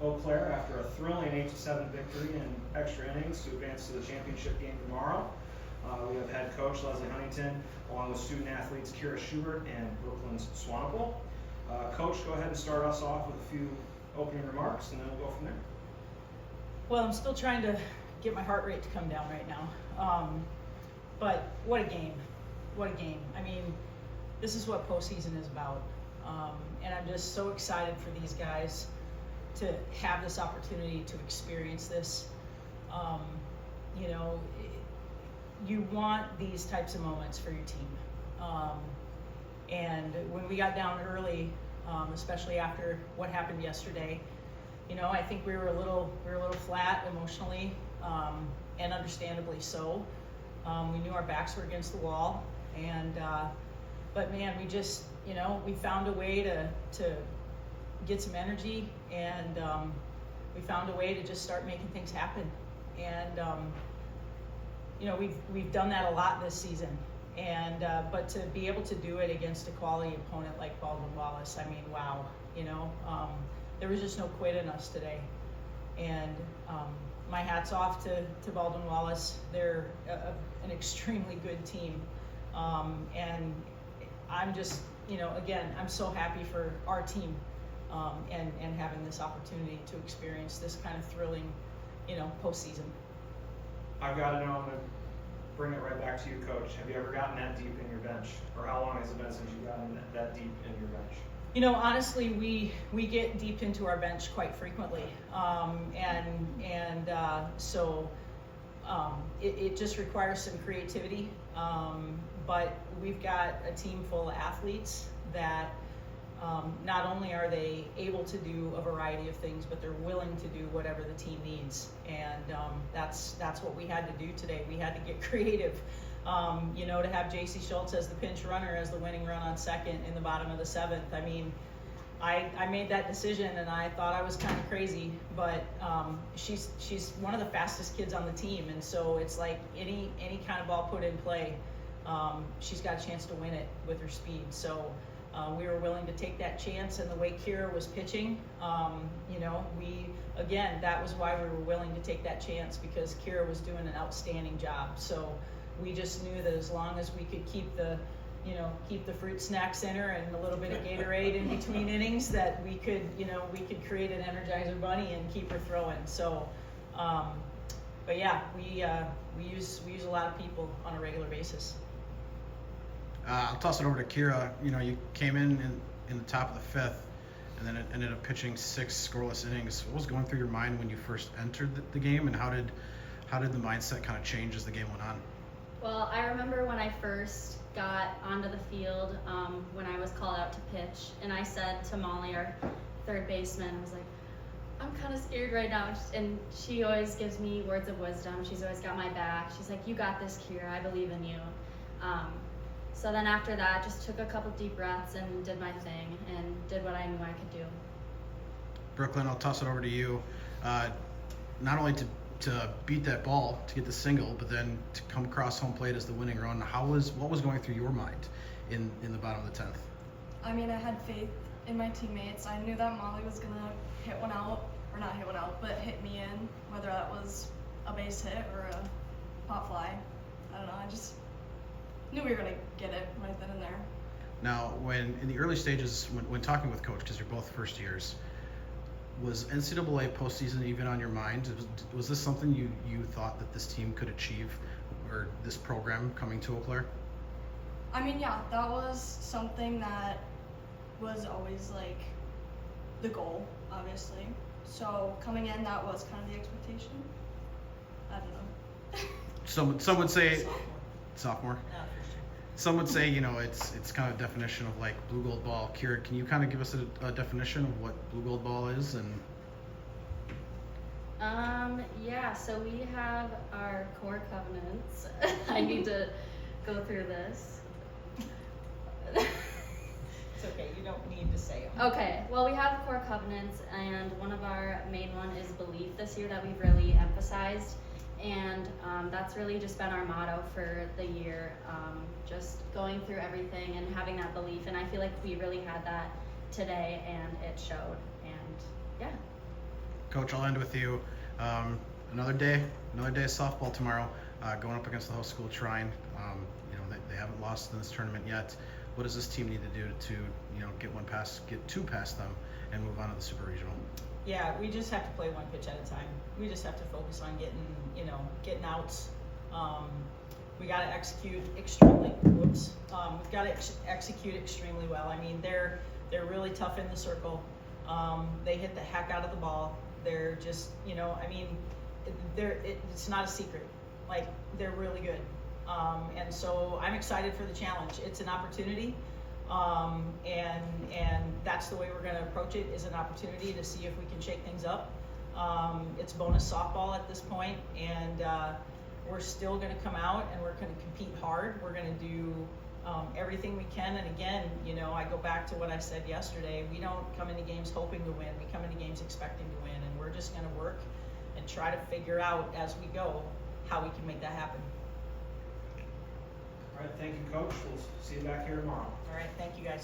UW-Eau Claire after a thrilling 8-7 victory in extra innings to advance to the championship game tomorrow. We have head coach Leslie Huntington, along with student athletes Kira Schubert and Brooklyn's Swanepoel. Coach, go ahead and start us off with a few opening remarks, and then we'll go from there. Well, I'm still trying to get my heart rate to come down right now. But what a game. What a game. I mean, this is what postseason is about. And I'm just so excited for these guys to have this opportunity to experience this. You know, you want these types of moments for your team. And when we got down early, especially after what happened yesterday, you know, I think we were a little flat emotionally, and understandably so. We knew our backs were against the wall, and but man, we just, you know, we found a way to get some energy, and we found a way to just start making things happen. And you know, we've done that a lot this season, and but to be able to do it against a quality opponent like Baldwin Wallace, I mean, wow, you know, there was just no quit in us today. And my hat's off to Baldwin Wallace. They're an extremely good team, and I'm just, you know, again, I'm so happy for our team, and having this opportunity to experience this kind of thrilling, you know, postseason. I've got to know, I'm going to bring it right back to you, Coach. Have you ever gotten that deep in your bench? Or how long has it been since you've gotten that deep in your bench? You know, honestly, we get deep into our bench quite frequently. So it just requires some creativity. But we've got a team full of athletes that not only are they able to do a variety of things, but they're willing to do whatever the team needs. And that's what we had to do today. We had to get creative. You know, to have J.C. Schultz as the pinch runner as the winning run on second in the bottom of the seventh. I mean, I made that decision, and I thought I was kind of crazy, but she's one of the fastest kids on the team, and so it's like any kind of ball put in play, she's got a chance to win it with her speed. So we were willing to take that chance, and the way Kira was pitching, you know, that was why we were willing to take that chance, because Kira was doing an outstanding job. So we just knew that as long as we could keep the fruit snacks in her and a little bit of Gatorade in between innings, that we could create an Energizer bunny and keep her throwing. So, but yeah, we use a lot of people on a regular basis. I'll toss it over to Kira. You know, you came in the top of the fifth, and then it ended up pitching 6 scoreless innings. What was going through your mind when you first entered the game, and how did the mindset kind of change as the game went on? Well, I remember when I first got onto the field, when I was called out to pitch, and I said to Molly, our third baseman, I was like, I'm kind of scared right now, and she always gives me words of wisdom. She's always got my back. She's like, you got this, Kira, I believe in you. So then after that, just took a couple deep breaths and did my thing and did what I knew I could do. Brooklyn, I'll toss it over to you. Not only to beat that ball, to get the single, but then to come across home plate as the winning run. What was going through your mind in the bottom of the 10th? I mean, I had faith in my teammates. I knew that Molly was gonna hit one out, or not hit one out, but hit me in, whether that was a base hit or a pop fly. I don't know, I just knew we were gonna get it right then and there. Now, when in the early stages, when talking with Coach, because you're both first years, was NCAA postseason even on your mind? Was this something you thought that this team could achieve, or this program coming to Eau Claire? I mean, yeah, that was something that was always like the goal, obviously. So coming in, that was kind of the expectation. I don't know. Some would say sophomore. Yeah, for sure. Some would say, you know, it's kind of definition of like blue gold ball. Kira, can you kind of give us a definition of what blue gold ball is? And yeah, so we have our core covenants. I need to go through this. It's okay, you don't need to say them. Okay, well, we have core covenants, and one of our main one is belief this year that we've really emphasized. And that's really just been our motto for the year, just going through everything and having that belief. And I feel like we really had that today, and it showed. And yeah. Coach, I'll end with you. Another day of softball tomorrow, going up against the host school, Trine. They haven't lost in this tournament yet. What does this team need to do to, get two past them and move on to the Super Regional? Yeah, we just have to play one pitch at a time. We just have to focus on getting outs. We got to execute extremely. We've got to execute extremely well. I mean, they're really tough in the circle. They hit the heck out of the ball. They're just, it's not a secret. Like, they're really good. And so I'm excited for the challenge. It's an opportunity. And that's the way we're going to approach it, is an opportunity to see if we can shake things up. It's bonus softball at this point, and we're still going to come out and we're going to compete hard. We're going to do everything we can. And again, I go back to what I said yesterday. We don't come into games hoping to win. We come into games expecting to win, and we're just going to work and try to figure out as we go how we can make that happen. All right, thank you, Coach. We'll see you back here tomorrow. All right, thank you guys.